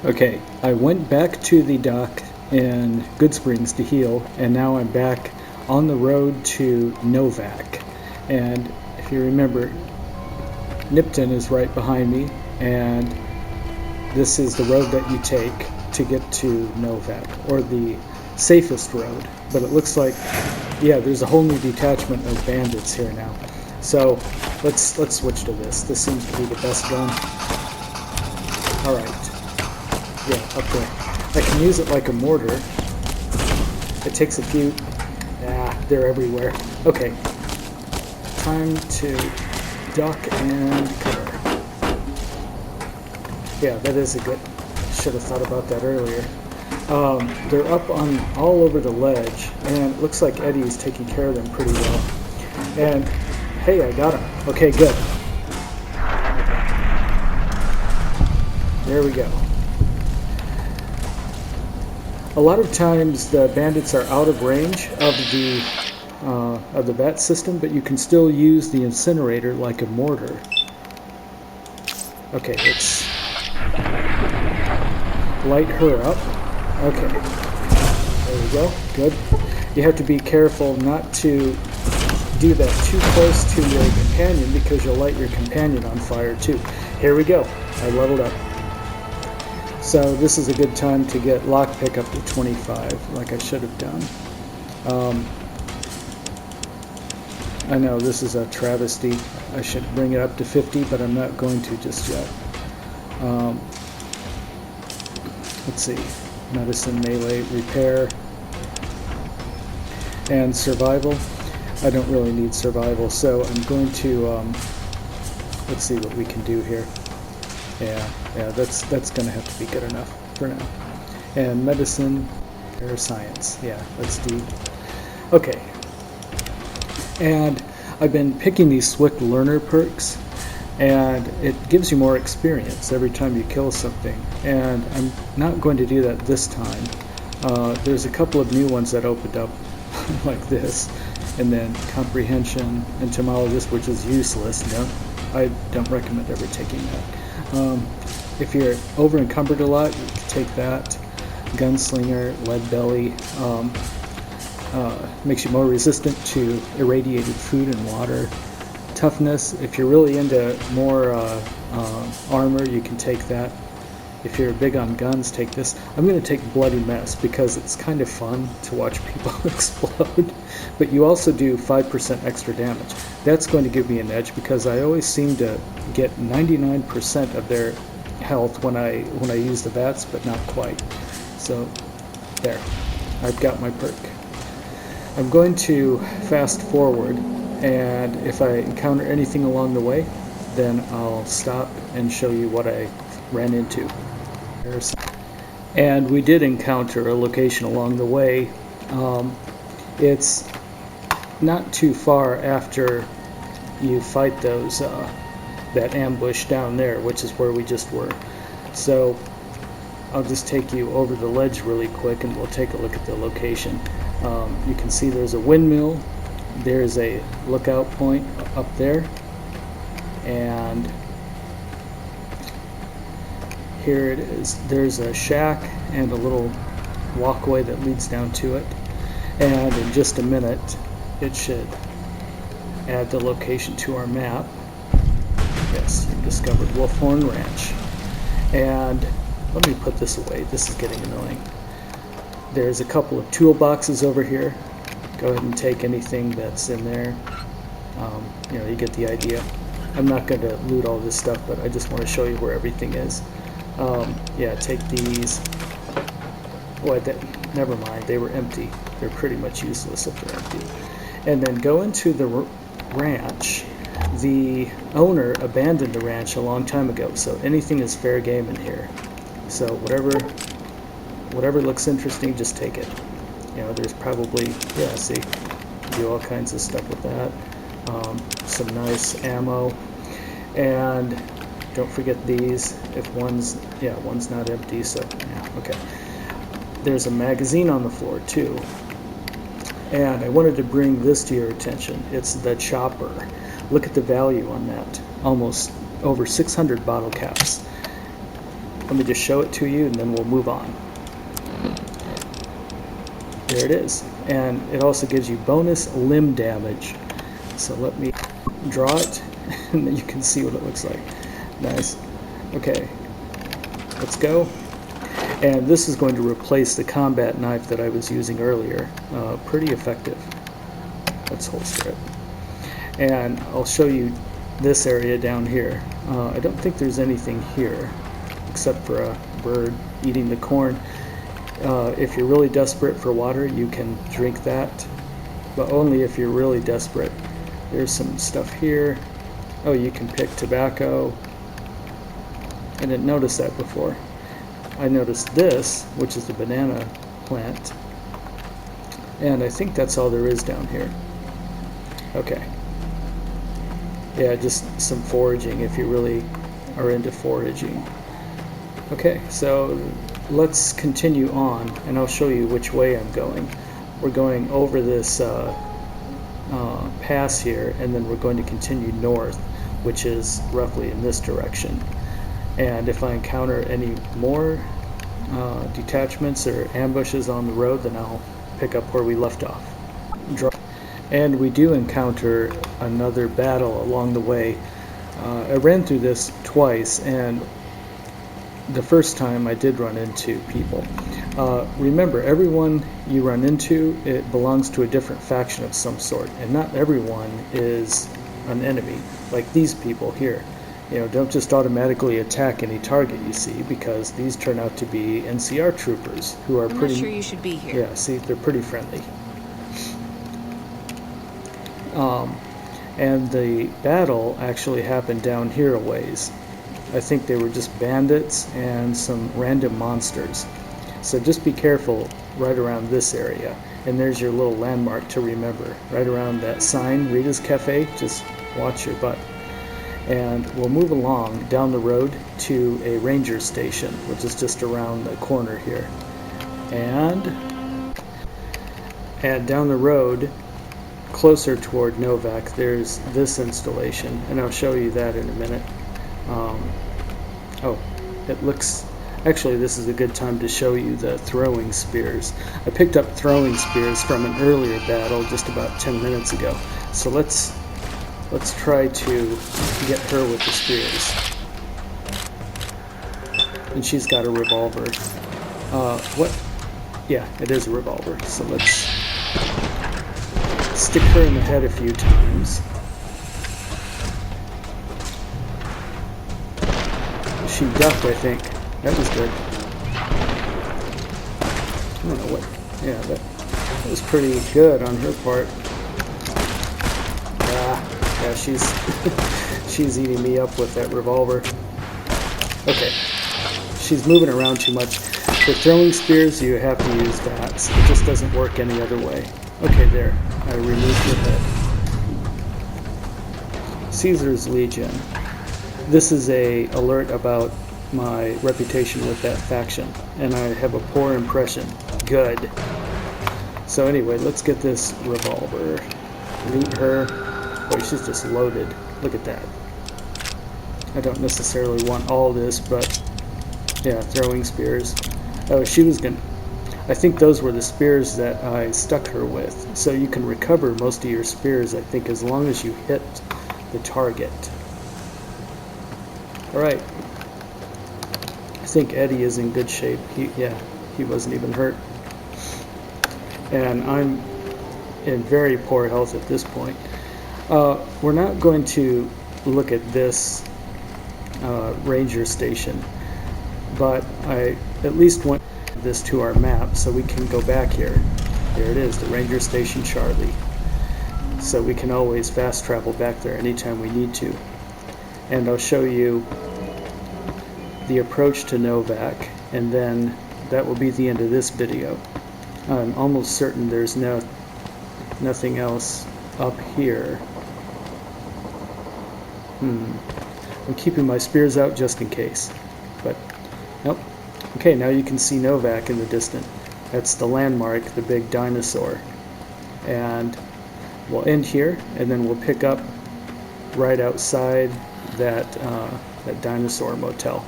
Okay, I went back to the dock in Good Springs to heal, and now I'm back on the road to Novac. And if you remember, Nipton is right behind me, and this is the road that you take to get to Novac, or the safest road. But it looks like, yeah, there's a whole new detachment of bandits here now. So let's switch to this. This seems to be the best gun. All right. Yeah, up there. I can use it like a mortar. It takes a few... they're everywhere. Okay. Time to duck and cover. Yeah, that is a good... Should have thought about that earlier. They're up on all over the ledge, and it looks like Eddie's taking care of them pretty well. And, hey, I got him. Okay, good. There we go. A lot of times the bandits are out of range of the bat system, but you can still use the incinerator like a mortar. Okay, let's light her up. Okay, there we go. Good. You have to be careful not to do that too close to your companion, because you'll light your companion on fire too. Here we go. I leveled up. So this is a good time to get lockpick up to 25, like I should have done. I know this is a travesty. I should bring it up to 50, but I'm not going to just yet. Let's see. Medicine, melee, repair, and survival. I don't really need survival, so I'm going to, let's see what we can do here. Yeah, that's going to have to be good enough for now. And medicine, or science. Yeah, let's do. Okay. And I've been picking these Swift Learner perks, and it gives you more experience every time you kill something. And I'm not going to do that this time. There's a couple of new ones that opened up, like this, and then comprehension, entomologist, which is useless. No, I don't recommend ever taking that. If you're over encumbered a lot, you can take that. Gunslinger, lead belly, makes you more resistant to irradiated food and water. Toughness, if you're really into more armor, you can take that. If you're big on guns, take this. I'm going to take Bloody Mess because it's kind of fun to watch people explode. But you also do 5% extra damage. That's going to give me an edge because I always seem to get 99% of their health when I use the bats, but not quite. So there, I've got my perk. I'm going to fast forward, and if I encounter anything along the way, then I'll stop and show you what I ran into. And we did encounter a location along the way. It's not too far after you fight those that ambush down there, which is where we just were. So I'll just take you over the ledge really quick, and we'll take a look at the location. You can see there's a windmill. There's a lookout point up there, and here it is. There's a shack and a little walkway that leads down to it. And in just a minute, it should add the location to our map. Yes, you've discovered Wolfhorn Ranch. And let me put this away. This is getting annoying. There's a couple of toolboxes over here. Go ahead and take anything that's in there. You get the idea. I'm not going to loot all this stuff, but I just want to show you where everything is. Yeah, take these. Oh, never mind. They were empty. They're pretty much useless if they're empty. And then go into the ranch. The owner abandoned the ranch a long time ago, so anything is fair game in here. So whatever looks interesting, just take it. There's probably, see, do all kinds of stuff with that. Some nice ammo, and don't forget these. If one's not empty, so yeah, okay. There's a magazine on the floor too, and I wanted to bring this to your attention. It's the chopper. Look at the value on that. Almost over 600 bottle caps. Let me just show it to you and then we'll move on. There it is. And it also gives you bonus limb damage. So let me draw it and then you can see what it looks like. Nice. Okay, let's go. And this is going to replace the combat knife that I was using earlier. Pretty effective. Let's holster it. And I'll show you this area down here. I don't think there's anything here except for a bird eating the corn. If you're really desperate for water, you can drink that, but only if you're really desperate. There's some stuff here. Oh, you can pick tobacco. I didn't notice that before. I noticed this, which is the banana plant, and I think that's all there is down here. Okay. Yeah, just some foraging if you really are into foraging. Okay, so let's continue on, and I'll show you which way I'm going. We're going over this pass here, and then we're going to continue north, which is roughly in this direction. And if I encounter any more detachments or ambushes on the road, then I'll pick up where we left off. And we do encounter another battle along the way. I ran through this twice, and the first time I did run into people. Remember, everyone you run into, it belongs to a different faction of some sort, and not everyone is an enemy, like these people here. You know, don't just automatically attack any target you see, because these turn out to be NCR troopers who are pretty... I'm not sure you should be here. Yeah, see, they're pretty friendly. And the battle actually happened down here a ways. I think they were just bandits and some random monsters. So just be careful right around this area. And there's your little landmark to remember. Right around that sign, Rita's Cafe, just watch your butt. And we'll move along down the road to a ranger station, which is just around the corner here. And down the road, closer toward Novac, there's this installation, and I'll show you that in a minute. Oh, it looks... Actually, this is a good time to show you the throwing spears. I picked up throwing spears from an earlier battle just about 10 minutes ago. So let's try to get her with the spears. And she's got a revolver. What? Yeah, it is a revolver. So let's stick her in the head a few times. She ducked, I think. That was good. I don't know what... Yeah, that was pretty good on her part. Yeah, she's eating me up with that revolver. Okay. She's moving around too much. For throwing spears, you have to use that. It just doesn't work any other way. Okay, there. I removed her head. Caesar's Legion. This is a alert about my reputation with that faction, and I have a poor impression. Good. So anyway, let's get this revolver. Loot her. Boy, she's just loaded. Look at that. I don't necessarily want all this, but yeah, throwing spears. Oh, she was gonna... I think those were the spears that I stuck her with. So you can recover most of your spears, I think, as long as you hit the target. Alright. I think Eddie is in good shape. He wasn't even hurt. And I'm in very poor health at this point. We're not going to look at this ranger station, but I at least want this to our map so we can go back here. There it is, the ranger station Charlie. So we can always fast travel back there anytime we need to. And I'll show you the approach to Novac, and then that will be the end of this video. I'm almost certain there's nothing else up here. I'm keeping my spears out just in case, but nope. Okay, now you can see Novac in the distance. That's the landmark, the big dinosaur. And we'll end here, and then we'll pick up right outside that dinosaur motel.